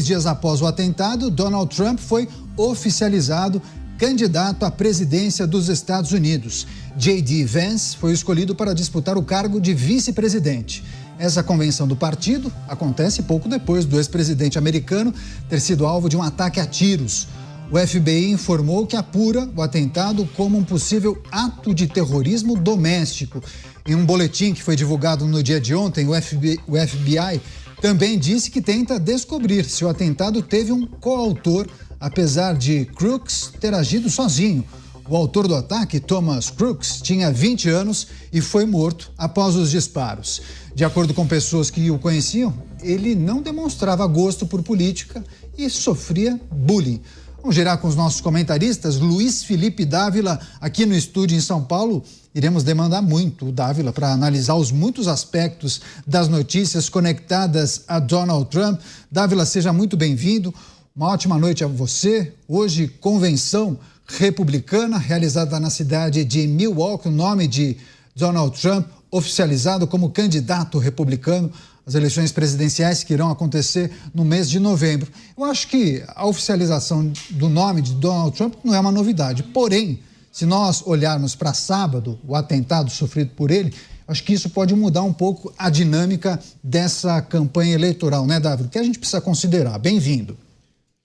dias após o atentado, Donald Trump foi oficializado candidato à presidência dos Estados Unidos. J.D. Vance foi escolhido para disputar o cargo de vice-presidente. Essa convenção do partido acontece pouco depois do ex-presidente americano ter sido alvo de um ataque a tiros. O FBI informou que apura o atentado como um possível ato de terrorismo doméstico. Em um boletim que foi divulgado no dia de ontem, o FBI também disse que tenta descobrir se o atentado teve um coautor, apesar de Crooks ter agido sozinho. O autor do ataque, Thomas Crooks, tinha 20 anos e foi morto após os disparos. De acordo com pessoas que o conheciam, ele não demonstrava gosto por política e sofria bullying. Vamos girar com os nossos comentaristas. Luiz Felipe Dávila, aqui no estúdio em São Paulo. Iremos demandar muito o Dávila para analisar os muitos aspectos das notícias conectadas a Donald Trump. Dávila, seja muito bem-vindo. Uma ótima noite a você. Hoje, convenção republicana realizada na cidade de Milwaukee, o nome de Donald Trump oficializado como candidato republicano às eleições presidenciais que irão acontecer no mês de novembro. Eu acho que a oficialização do nome de Donald Trump não é uma novidade, porém, se nós olharmos para sábado, o atentado sofrido por ele, acho que isso pode mudar um pouco a dinâmica dessa campanha eleitoral, né, Davi? Que a gente precisa considerar. Bem-vindo.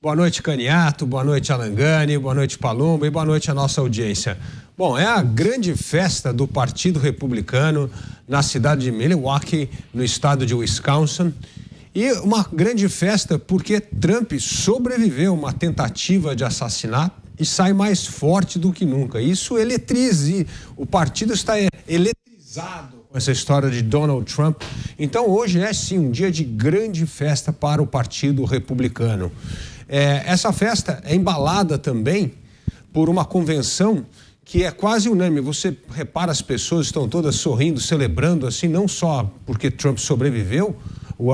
Boa noite, Caniato, boa noite, Alangani, boa noite, Palumba, e boa noite à nossa audiência. Bom, é a grande festa do Partido Republicano na cidade de Milwaukee, no estado de Wisconsin. E uma grande festa porque Trump sobreviveu a uma tentativa de assassinato e sai mais forte do que nunca. Isso eletriza, e o partido está eletrizado com essa história de Donald Trump. Então hoje é sim um dia de grande festa para o Partido Republicano. Essa festa é embalada também por uma convenção que é quase unânime. Você repara, as pessoas estão todas sorrindo, celebrando, assim, não só porque Trump sobreviveu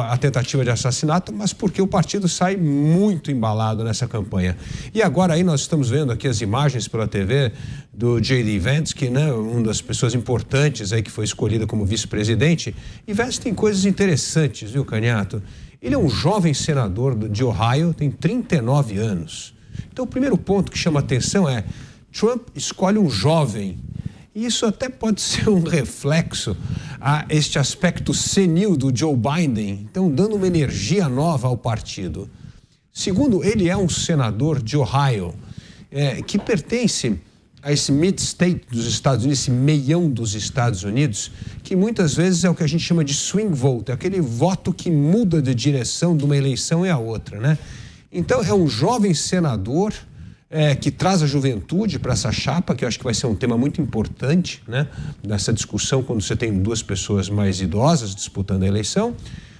à tentativa de assassinato, mas porque o partido sai muito embalado nessa campanha. E agora aí nós estamos vendo aqui as imagens pela TV do J.D. Vance, que, né, uma das pessoas importantes aí que foi escolhida como vice-presidente. E Vance tem coisas interessantes, viu, Caniato? Ele é um jovem senador de Ohio, tem 39 anos. Então, o primeiro ponto que chama atenção é: Trump escolhe um jovem. E isso até pode ser um reflexo a este aspecto senil do Joe Biden, então dando uma energia nova ao partido. Segundo, ele é um senador de Ohio, que pertence a esse mid-state dos Estados Unidos, esse meião dos Estados Unidos, que muitas vezes é o que a gente chama de swing vote, é aquele voto que muda de direção de uma eleição e a outra, né? Então, é um jovem senador que traz a juventude para essa chapa, que eu acho que vai ser um tema muito importante, né, nessa discussão, quando você tem duas pessoas mais idosas disputando a eleição.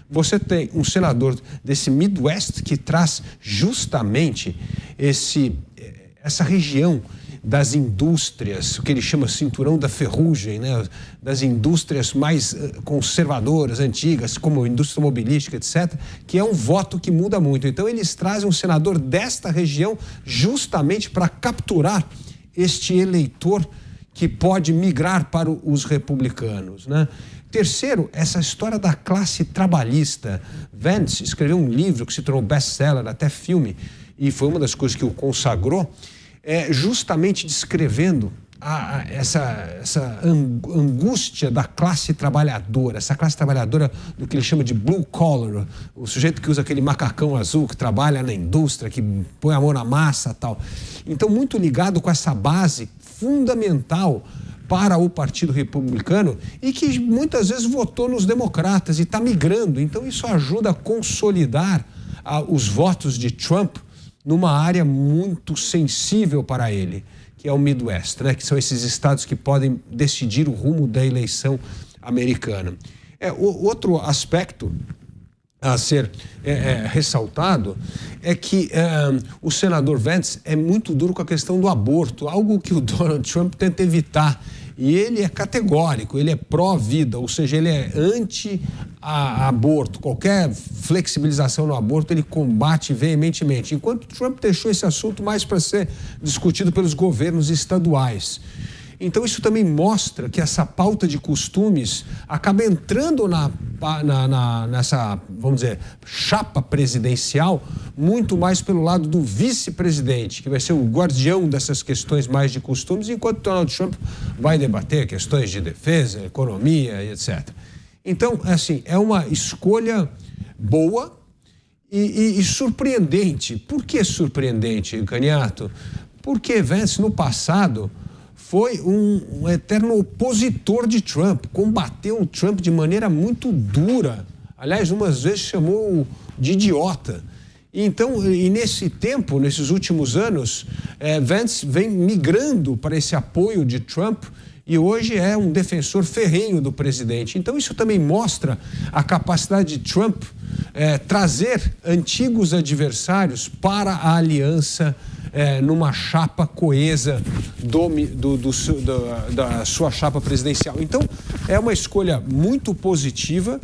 Você tem um senador desse Midwest que traz justamente essa região das indústrias, o que ele chama cinturão da ferrugem, né? Das indústrias mais conservadoras, antigas, como a indústria automobilística, etc., que é um voto que muda muito. Então, eles trazem um senador desta região justamente para capturar este eleitor que pode migrar para os republicanos, né? Terceiro, essa história da classe trabalhista. Vance escreveu um livro que se tornou best-seller, até filme, e foi uma das coisas que o consagrou, justamente descrevendo essa angústia da classe trabalhadora, essa classe trabalhadora do que ele chama de blue collar, o sujeito que usa aquele macacão azul, que trabalha na indústria, que põe a mão na massa e tal. Então, muito ligado com essa base fundamental para o Partido Republicano e que muitas vezes votou nos democratas e está migrando. Então, isso ajuda a consolidar os votos de Trump numa área muito sensível para ele, que é o Midwest, né? Que são esses estados que podem decidir o rumo da eleição americana. O outro aspecto a ser ressaltado é que o senador Vance é muito duro com a questão do aborto, algo que o Donald Trump tenta evitar. E ele é categórico, ele é pró-vida, ou seja, ele é anti-aborto. Qualquer flexibilização no aborto ele combate veementemente, enquanto Trump deixou esse assunto mais para ser discutido pelos governos estaduais. Então isso também mostra que essa pauta de costumes acaba entrando nessa, vamos dizer, chapa presidencial muito mais pelo lado do vice-presidente, que vai ser o guardião dessas questões mais de costumes, enquanto Donald Trump vai debater questões de defesa, economia e etc. Então, assim, é uma escolha boa e surpreendente. Por que surpreendente, Caniato? Porque Vance, no passado, foi um eterno opositor de Trump, combateu o Trump de maneira muito dura. Aliás, umas vezes chamou de idiota. Então, e nesse tempo, nesses últimos anos, Vance vem migrando para esse apoio de Trump e hoje é um defensor ferrenho do presidente. Então, isso também mostra a capacidade de Trump trazer antigos adversários para a aliança numa chapa coesa da sua chapa presidencial. Então, é uma escolha muito positiva,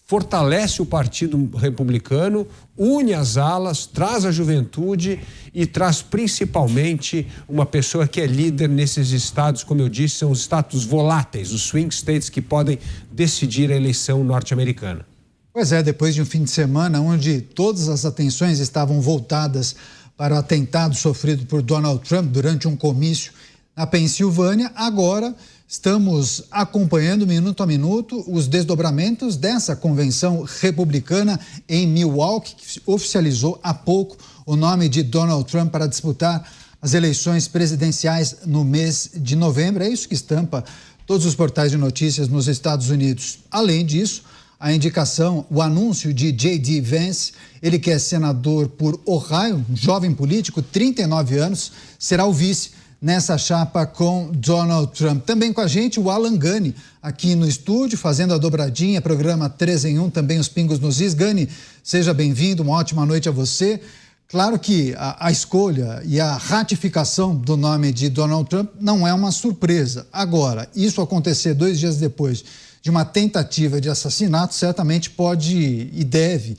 fortalece o Partido Republicano, une as alas, traz a juventude e traz principalmente uma pessoa que é líder nesses estados, como eu disse, são os estados voláteis, os swing states que podem decidir a eleição norte-americana. Pois é, depois de um fim de semana onde todas as atenções estavam voltadas para o atentado sofrido por Donald Trump durante um comício na Pensilvânia, agora estamos acompanhando minuto a minuto os desdobramentos dessa convenção republicana em Milwaukee, que oficializou há pouco o nome de Donald Trump para disputar as eleições presidenciais no mês de novembro. É isso que estampa todos os portais de notícias nos Estados Unidos. Além disso, a indicação, o anúncio de J.D. Vance, ele que é senador por Ohio, um jovem político, 39 anos, será o vice nessa chapa com Donald Trump. Também com a gente o Alan Gani, aqui no estúdio, fazendo a dobradinha, programa 3 em 1, também os pingos nos is. Gani, seja bem-vindo, uma ótima noite a você. Claro que a escolha e a ratificação do nome de Donald Trump não é uma surpresa. Agora, isso acontecer 2 dias depois de uma tentativa de assassinato, certamente pode e deve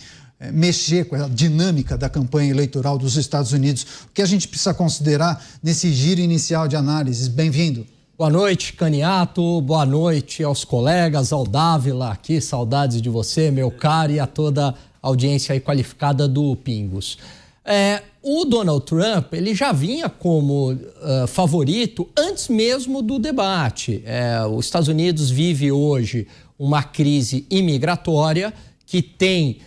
mexer com a dinâmica da campanha eleitoral dos Estados Unidos. O que a gente precisa considerar nesse giro inicial de análises? Bem-vindo. Boa noite, Caniato. Boa noite aos colegas, ao Dávila aqui, saudades de você, meu caro, e a toda a audiência aí qualificada do Pingos. O Donald Trump, ele já vinha como favorito antes mesmo do debate. Os Estados Unidos vive hoje uma crise imigratória que tem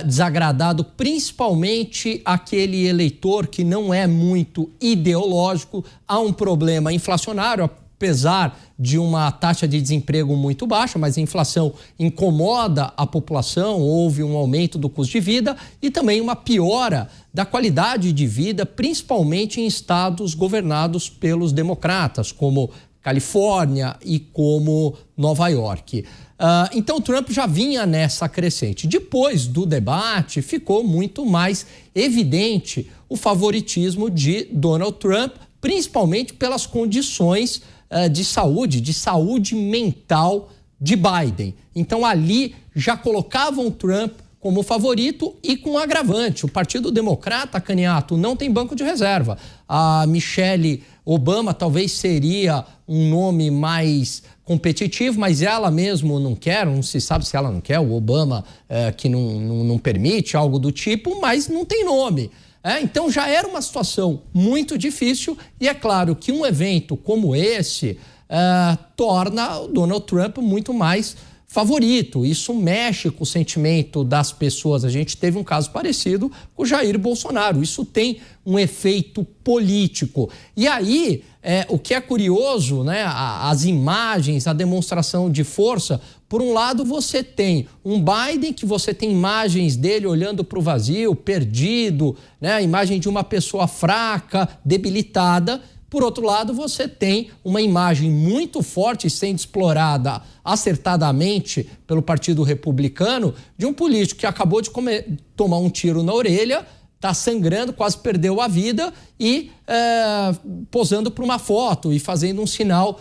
desagradado principalmente aquele eleitor que não é muito ideológico. Há um problema inflacionário, apesar de uma taxa de desemprego muito baixa, mas a inflação incomoda a população, houve um aumento do custo de vida e também uma piora da qualidade de vida, principalmente em estados governados pelos democratas, como Califórnia e como Nova York. Então, Trump já vinha nessa crescente. Depois do debate, ficou muito mais evidente o favoritismo de Donald Trump, principalmente pelas condições de saúde mental de Biden. Então, ali já colocavam Trump como favorito e com agravante. O Partido Democrata, Caniato, não tem banco de reserva. A Michelle Obama talvez seria um nome mais competitivo, mas ela mesmo não quer, não se sabe se ela não quer, o Obama que não permite, algo do tipo, mas não tem nome. Então já era uma situação muito difícil e é claro que um evento como esse torna o Donald Trump muito mais favorito. Isso mexe com o sentimento das pessoas. A gente teve um caso parecido com o Jair Bolsonaro. Isso tem um efeito político. E aí, o que é curioso, né? As imagens, a demonstração de força. Por um lado, você tem um Biden, que você tem imagens dele olhando para o vazio, perdido, né? A imagem de uma pessoa fraca, debilitada. Por outro lado, você tem uma imagem muito forte, sendo explorada acertadamente pelo Partido Republicano, de um político que acabou de tomar um tiro na orelha, está sangrando, quase perdeu a vida e posando para uma foto e fazendo um sinal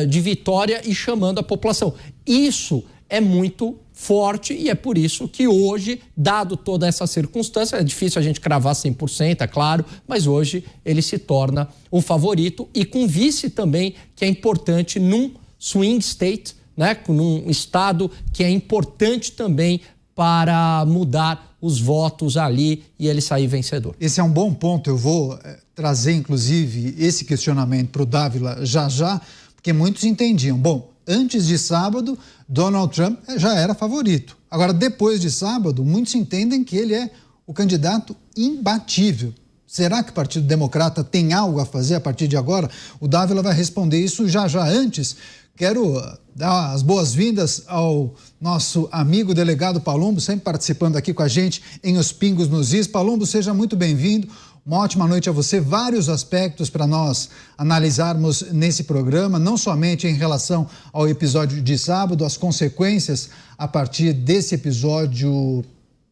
de vitória e chamando a população. Isso é muito forte, e é por isso que hoje, dado toda essa circunstância, é difícil a gente cravar 100%, é claro, mas hoje ele se torna o favorito, e com vice também, que é importante num swing state, né, num estado que é importante também para mudar os votos ali e ele sair vencedor. Esse é um bom ponto. Eu vou trazer, inclusive, esse questionamento para o Dávila já, porque muitos entendiam. Bom, antes de sábado, Donald Trump já era favorito. Agora, depois de sábado, muitos entendem que ele é o candidato imbatível. Será que o Partido Democrata tem algo a fazer a partir de agora? O Dávila vai responder isso já. Antes, quero dar as boas-vindas ao nosso amigo delegado Palumbo, sempre participando aqui com a gente em Os Pingos nos Is. Palumbo, seja muito bem-vindo. Uma ótima noite a você. Vários aspectos para nós analisarmos nesse programa, não somente em relação ao episódio de sábado, as consequências a partir desse episódio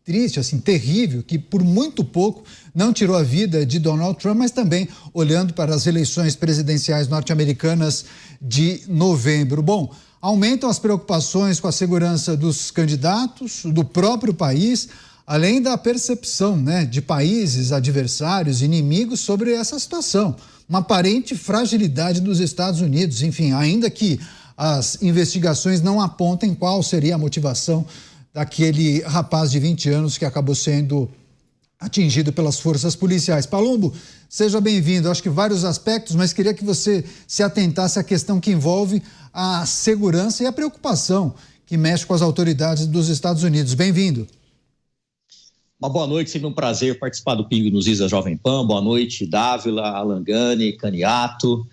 triste, assim, terrível, que por muito pouco não tirou a vida de Donald Trump, mas também olhando para as eleições presidenciais norte-americanas de novembro. Bom, aumentam as preocupações com a segurança dos candidatos, do próprio país, além da percepção, né, de países adversários, inimigos sobre essa situação. Uma aparente fragilidade dos Estados Unidos, enfim, ainda que as investigações não apontem qual seria a motivação daquele rapaz de 20 anos que acabou sendo atingido pelas forças policiais. Palumbo, seja bem-vindo. Acho que vários aspectos, mas queria que você se atentasse à questão que envolve a segurança e a preocupação que mexe com as autoridades dos Estados Unidos. Bem-vindo. Uma boa noite, sempre um prazer participar do Pingo nos Is da Jovem Pan. Boa noite, Dávila, Alangani, Caniato.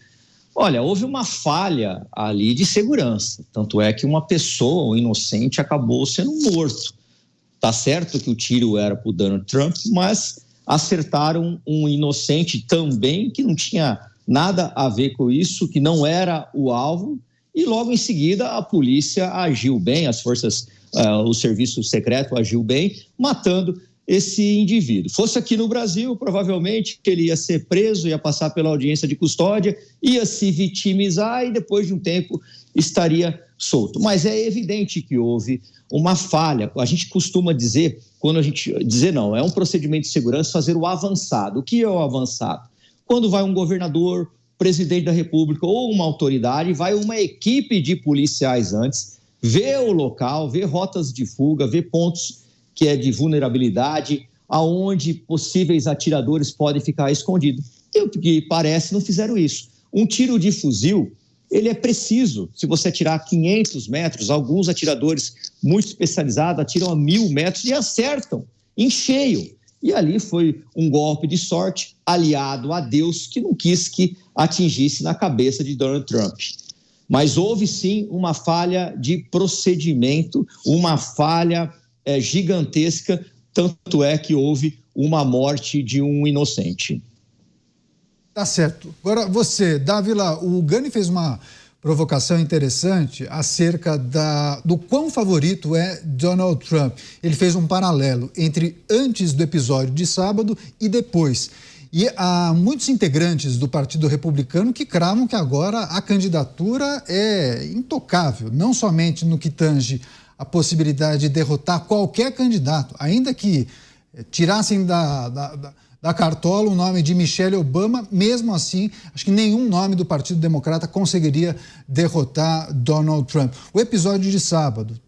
Olha, houve uma falha ali de segurança, tanto é que uma pessoa, um inocente, acabou sendo morto. Tá certo que o tiro era para o Donald Trump, mas acertaram um inocente também, que não tinha nada a ver com isso, que não era o alvo, e logo em seguida a polícia agiu bem, o serviço secreto agiu bem, matando esse indivíduo. Fosse aqui no Brasil, provavelmente ele ia ser preso, ia passar pela audiência de custódia, ia se vitimizar e depois de um tempo estaria solto. Mas é evidente que houve uma falha. A gente costuma dizer, é um procedimento de segurança fazer o avançado. O que é o avançado? Quando vai um governador, presidente da República ou uma autoridade, vai uma equipe de policiais antes, vê o local, vê rotas de fuga, vê pontos que é de vulnerabilidade, aonde possíveis atiradores podem ficar escondidos. E o que parece, não fizeram isso. Um tiro de fuzil, ele é preciso. Se você atirar 500 metros, alguns atiradores muito especializados atiram a 1.000 metros e acertam em cheio. E ali foi um golpe de sorte, aliado a Deus, que não quis que atingisse na cabeça de Donald Trump. Mas houve sim uma falha de procedimento, uma falha gigantesca, tanto é que houve uma morte de um inocente. Tá certo. Agora você, Dávila, o Gani fez uma provocação interessante acerca do quão favorito é Donald Trump. Ele fez um paralelo entre antes do episódio de sábado e depois. E há muitos integrantes do Partido Republicano que cravam que agora a candidatura é intocável, não somente no que tange a possibilidade de derrotar qualquer candidato, ainda que tirassem da cartola o nome de Michelle Obama, mesmo assim, acho que nenhum nome do Partido Democrata conseguiria derrotar Donald Trump. O episódio de sábado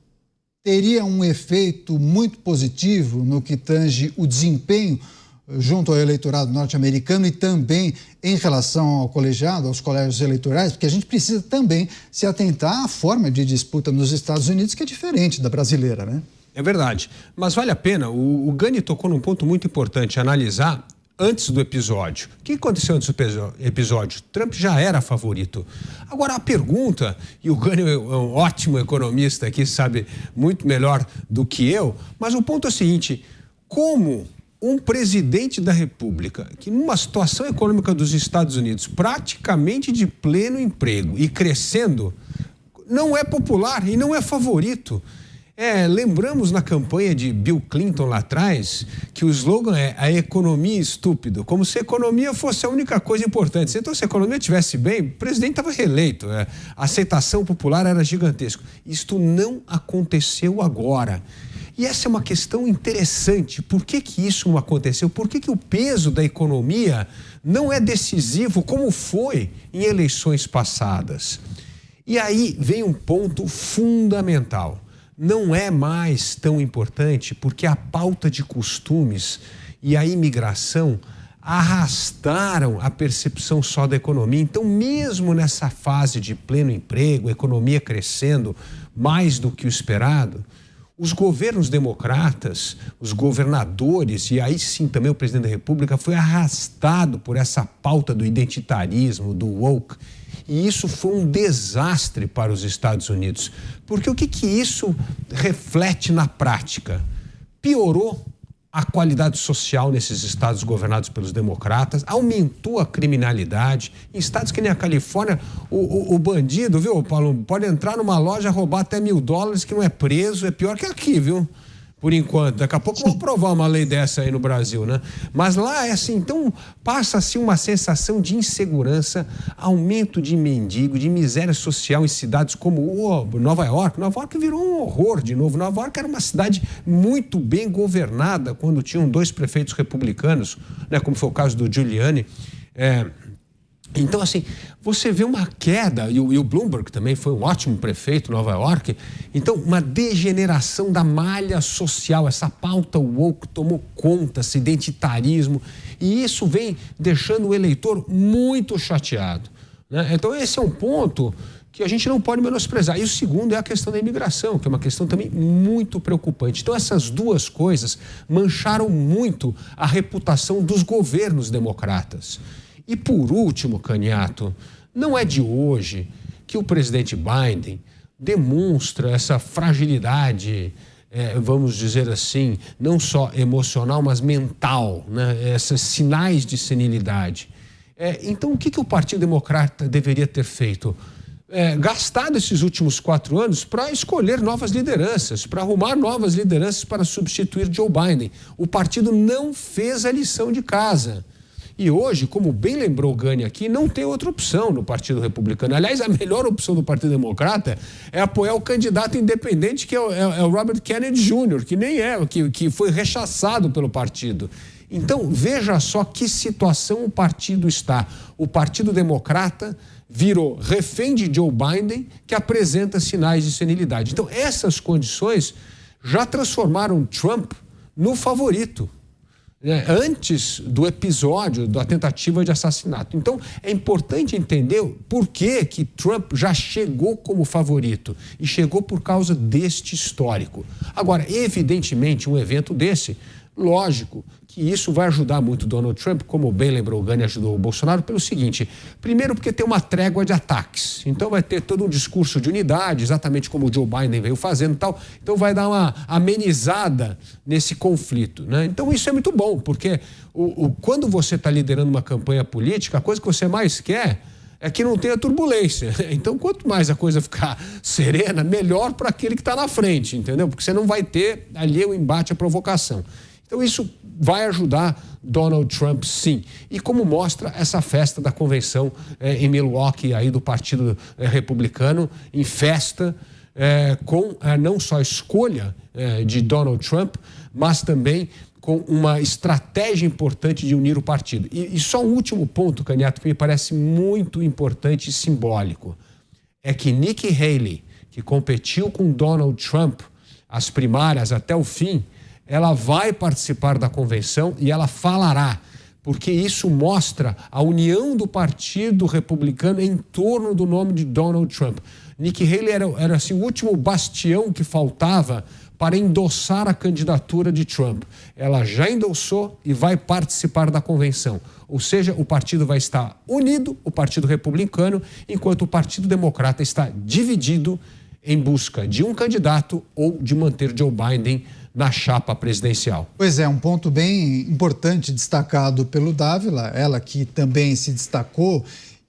teria um efeito muito positivo no que tange o desempenho junto ao eleitorado norte-americano e também em relação ao colegiado, aos colégios eleitorais, porque a gente precisa também se atentar à forma de disputa nos Estados Unidos, que é diferente da brasileira, né? É verdade, mas vale a pena, o Gani tocou num ponto muito importante, analisar antes do episódio. O que aconteceu antes do episódio? Trump já era favorito. Agora a pergunta, e o Gani é um ótimo economista aqui, sabe muito melhor do que eu, mas o ponto é o seguinte, como um presidente da República, que numa situação econômica dos Estados Unidos, praticamente de pleno emprego e crescendo, não é popular e não é favorito. Lembramos na campanha de Bill Clinton lá atrás que o slogan é a economia estúpido, como se a economia fosse a única coisa importante. Então, se a economia estivesse bem, o presidente estava reeleito. A aceitação popular era gigantesca. Isto não aconteceu agora. E essa é uma questão interessante. Por que isso não aconteceu? Por que o peso da economia não é decisivo como foi em eleições passadas? E aí vem um ponto fundamental. Não é mais tão importante porque a pauta de costumes e a imigração arrastaram a percepção só da economia. Então, mesmo nessa fase de pleno emprego, a economia crescendo mais do que o esperado, os governos democratas, os governadores, e aí sim também o presidente da República, foi arrastado por essa pauta do identitarismo, do woke. E isso foi um desastre para os Estados Unidos. Porque o que isso reflete na prática? Piorou a qualidade social nesses estados governados pelos democratas, aumentou a criminalidade. Em estados que nem a Califórnia, o bandido, viu, Paulo, pode entrar numa loja, roubar até $1.000 que não é preso, é pior que aqui, viu? Por enquanto. Daqui a pouco vão aprovar uma lei dessa aí no Brasil, né? Mas lá é assim, então passa-se uma sensação de insegurança, aumento de mendigo, de miséria social em cidades como Nova York. Nova York virou um horror de novo. Nova York era uma cidade muito bem governada quando tinham 2 prefeitos republicanos, né? Como foi o caso do Giuliani. Então, assim, você vê uma queda, e o Bloomberg também foi um ótimo prefeito em Nova York. Então, uma degeneração da malha social, essa pauta woke tomou conta, esse identitarismo, e isso vem deixando o eleitor muito chateado, né? Então, esse é um ponto que a gente não pode menosprezar. E o segundo é a questão da imigração, que é uma questão também muito preocupante. Então, essas duas coisas mancharam muito a reputação dos governos democratas. E por último, Caniato, não é de hoje que o presidente Biden demonstra essa fragilidade, vamos dizer assim, não só emocional, mas mental, né? Esses sinais de senilidade. Então, o que o Partido Democrata deveria ter feito? Gastado esses últimos 4 anos para escolher novas lideranças, para arrumar novas lideranças para substituir Joe Biden. O partido não fez a lição de casa. E hoje, como bem lembrou o Gani aqui, não tem outra opção no Partido Republicano. Aliás, a melhor opção do Partido Democrata é apoiar o candidato independente, que é o Robert Kennedy Jr., que nem que foi rechaçado pelo partido. Então, veja só que situação o partido está. O Partido Democrata virou refém de Joe Biden, que apresenta sinais de senilidade. Então, essas condições já transformaram Trump no favorito, antes do episódio da tentativa de assassinato. Então, é importante entender por que Trump já chegou como favorito. E chegou por causa deste histórico. Agora, evidentemente, um evento desse, lógico que isso vai ajudar muito Donald Trump, como bem lembrou o Gani, ajudou o Bolsonaro, pelo seguinte: primeiro, porque tem uma trégua de ataques. Então, vai ter todo um discurso de unidade, exatamente como o Joe Biden veio fazendo e tal. Então, vai dar uma amenizada nesse conflito, né? Então, isso é muito bom, porque quando você está liderando uma campanha política, a coisa que você mais quer é que não tenha turbulência. Então, quanto mais a coisa ficar serena, melhor para aquele que está na frente, entendeu? Porque você não vai ter ali o embate, a provocação. Então, isso vai ajudar Donald Trump, sim. E como mostra essa festa da convenção em Milwaukee, aí do Partido Republicano, em festa, com não só a escolha de Donald Trump, mas também com uma estratégia importante de unir o partido. E só um último ponto, Caniato, que me parece muito importante e simbólico, é que Nikki Haley, que competiu com Donald Trump as primárias até o fim, ela vai participar da convenção e ela falará, porque isso mostra a união do Partido Republicano em torno do nome de Donald Trump. Nikki Haley era assim, o último bastião que faltava para endossar a candidatura de Trump. Ela já endossou e vai participar da convenção. Ou seja, o partido vai estar unido, o Partido Republicano, enquanto o Partido Democrata está dividido em busca de um candidato ou de manter Joe Biden na chapa presidencial. Pois é, um ponto bem importante destacado pelo Dávila, ela que também se destacou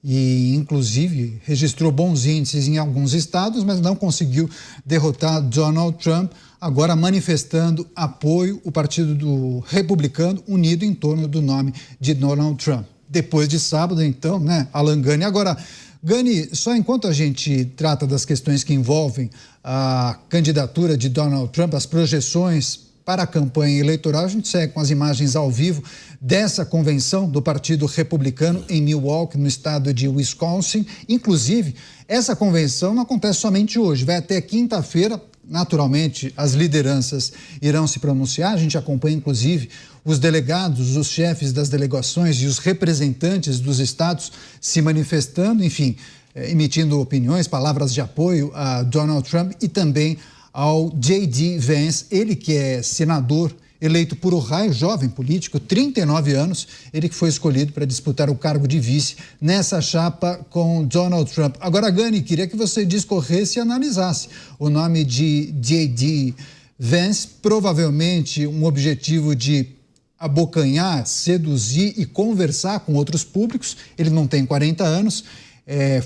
e, inclusive, registrou bons índices em alguns estados, mas não conseguiu derrotar Donald Trump, agora manifestando apoio ao Partido do Republicano unido em torno do nome de Donald Trump. Depois de sábado, então, né, Alan Gani. Agora, Gani, só enquanto a gente trata das questões que envolvem a candidatura de Donald Trump, as projeções para a campanha eleitoral, a gente segue com as imagens ao vivo dessa convenção do Partido Republicano em Milwaukee, no estado de Wisconsin. Inclusive, essa convenção não acontece somente hoje, vai até quinta-feira. Naturalmente, as lideranças irão se pronunciar. A gente acompanha, inclusive, os delegados, os chefes das delegações e os representantes dos estados se manifestando, enfim, emitindo opiniões, palavras de apoio a Donald Trump e também ao J.D. Vance, ele que é senador eleito por Ohio, jovem político, 39 anos, ele que foi escolhido para disputar o cargo de vice nessa chapa com Donald Trump. Agora, Gani, queria que você discorresse e analisasse o nome de J.D. Vance, provavelmente um objetivo de abocanhar, seduzir e conversar com outros públicos. Ele não tem 40 anos,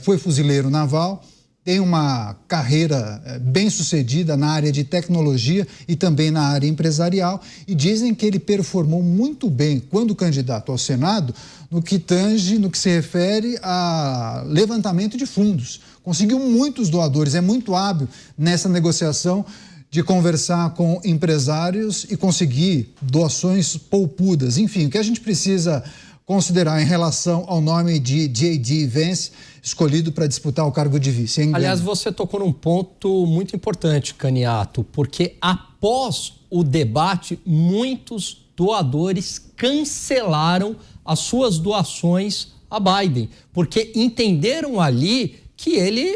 foi fuzileiro naval, tem uma carreira bem-sucedida na área de tecnologia e também na área empresarial, e dizem que ele performou muito bem quando candidato ao Senado no que tange, no que se refere a levantamento de fundos. Conseguiu muitos doadores, é muito hábil nessa negociação de conversar com empresários e conseguir doações poupudas. Enfim, o que a gente precisa considerar em relação ao nome de J.D. Vance, escolhido para disputar o cargo de vice. Aliás, você tocou num ponto muito importante, Caniato, porque após o debate, muitos doadores cancelaram as suas doações a Biden, porque entenderam ali que ele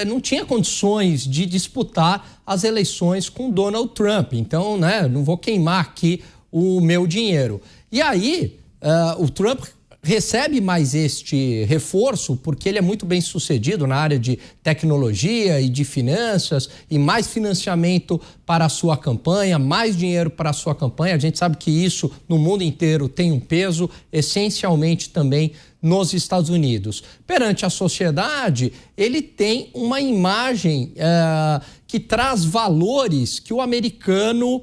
não tinha condições de disputar as eleições com Donald Trump. Então, né, não vou queimar aqui o meu dinheiro. E aí, o Trump recebe mais este reforço porque ele é muito bem sucedido na área de tecnologia e de finanças e mais financiamento para a sua campanha, mais dinheiro para a sua campanha. A gente sabe que isso no mundo inteiro tem um peso, essencialmente também nos Estados Unidos. Perante a sociedade, ele tem uma imagem que traz valores que o americano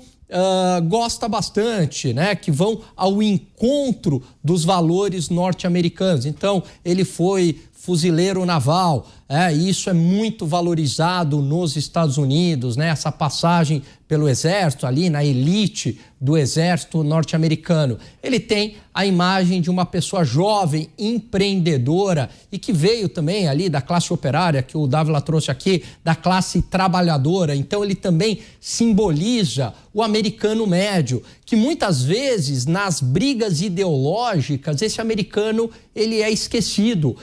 gosta bastante, né? Que vão ao encontro dos valores norte-americanos. Então, ele foi fuzileiro naval, isso é muito valorizado nos Estados Unidos, né? Essa passagem pelo exército, ali na elite do exército norte-americano. Ele tem a imagem de uma pessoa jovem, empreendedora e que veio também ali da classe operária, que o Dávila trouxe aqui, da classe trabalhadora. Então ele também simboliza o americano médio, que muitas vezes nas brigas ideológicas, esse americano ele é esquecido.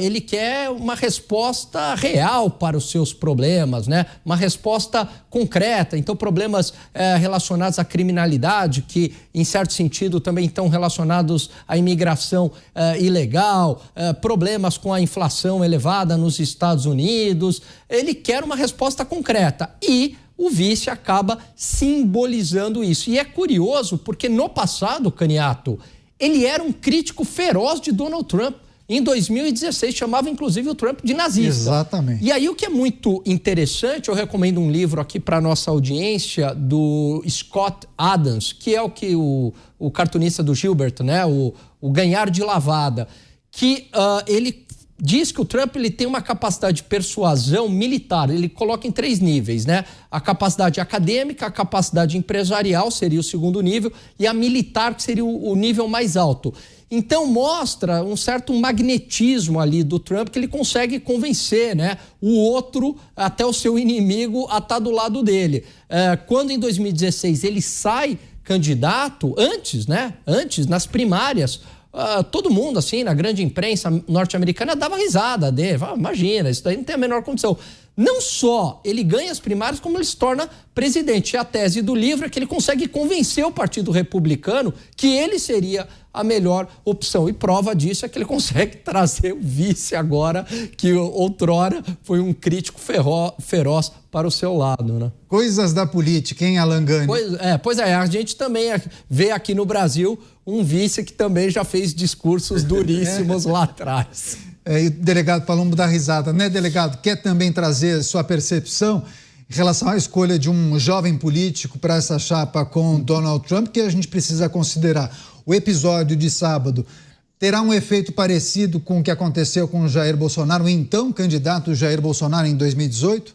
Ele quer uma resposta real para os seus problemas, né? Uma resposta concreta. Então, problemas relacionados à criminalidade, que em certo sentido também estão relacionados à imigração ilegal, problemas com a inflação elevada nos Estados Unidos. Ele quer uma resposta concreta e o vice acaba simbolizando isso. E é curioso porque no passado, Caniato, ele era um crítico feroz de Donald Trump. Em 2016, chamava inclusive o Trump de nazista. Exatamente. E aí o que é muito interessante, eu recomendo um livro aqui para a nossa audiência do Scott Adams, que é o cartunista do Gilbert, né? O Ganhar de Lavada, que ele diz que o Trump ele tem uma capacidade de persuasão militar, ele coloca em 3 níveis, né? A capacidade acadêmica, a capacidade empresarial seria o segundo nível e a militar, que seria o nível mais alto. Então mostra um certo magnetismo ali do Trump, que ele consegue convencer, né, o outro, até o seu inimigo, a estar do lado dele. Quando em 2016 ele sai candidato, antes, nas primárias, todo mundo, assim, na grande imprensa norte-americana dava risada dele. Falava, imagina, isso daí não tem a menor condição. Não só ele ganha as primárias, como ele se torna presidente. E a tese do livro é que ele consegue convencer o Partido Republicano que ele seria a melhor opção. E prova disso é que ele consegue trazer o vice agora, que outrora foi um crítico feroz para o seu lado, né? Coisas da política, hein, Alan Gani? Pois é, a gente também vê aqui no Brasil um vice que também já fez discursos duríssimos lá atrás. E o delegado Palumbo dá risada, né, delegado? Quer também trazer sua percepção em relação à escolha de um jovem político para essa chapa com Donald Trump, que a gente precisa considerar. O episódio de sábado terá um efeito parecido com o que aconteceu com o Jair Bolsonaro, o então candidato Jair Bolsonaro em 2018?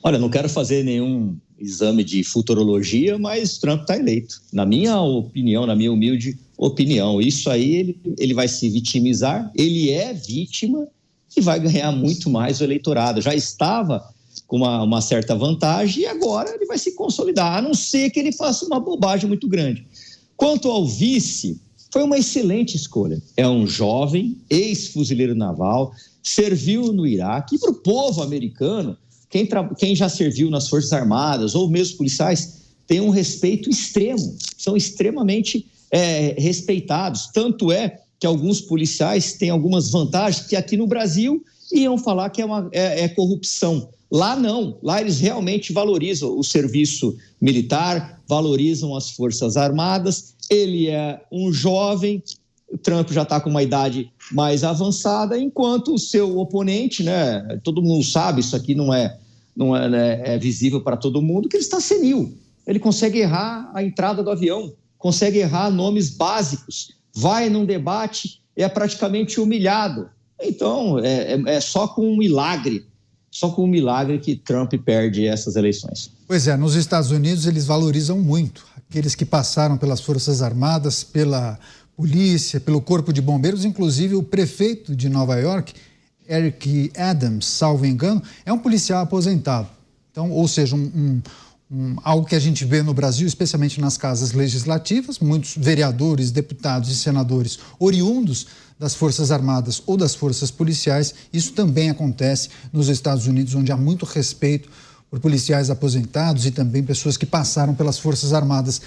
Olha, não quero fazer nenhum exame de futurologia, mas Trump está eleito. Na minha opinião, na minha humilde opinião, isso aí ele vai se vitimizar, ele é vítima e vai ganhar muito mais o eleitorado. Já estava com uma certa vantagem e agora ele vai se consolidar, a não ser que ele faça uma bobagem muito grande. Quanto ao vice, foi uma excelente escolha. É um jovem, ex-fuzileiro naval, serviu no Iraque, e para o povo americano, quem já serviu nas Forças Armadas ou mesmo policiais, tem um respeito extremo, são extremamente respeitados. Tanto é que alguns policiais têm algumas vantagens que aqui no Brasil iam falar que é corrupção. Lá não, lá eles realmente valorizam o serviço militar, valorizam as Forças Armadas. Ele é um jovem, o Trump já está com uma idade mais avançada, enquanto o seu oponente, né, todo mundo sabe, isso aqui não é visível para todo mundo, que ele está senil. Ele consegue errar a entrada do avião, consegue errar nomes básicos, vai num debate, é praticamente humilhado. Então, é só com um milagre que Trump perde essas eleições. Pois é, nos Estados Unidos eles valorizam muito aqueles que passaram pelas Forças Armadas, pela polícia, pelo Corpo de Bombeiros, inclusive o prefeito de Nova York, Eric Adams, salvo engano, é um policial aposentado. Então, ou seja, algo que a gente vê no Brasil, especialmente nas casas legislativas, muitos vereadores, deputados e senadores oriundos das Forças Armadas ou das Forças Policiais, isso também acontece nos Estados Unidos, onde há muito respeito por policiais aposentados e também pessoas que passaram pelas Forças Armadas.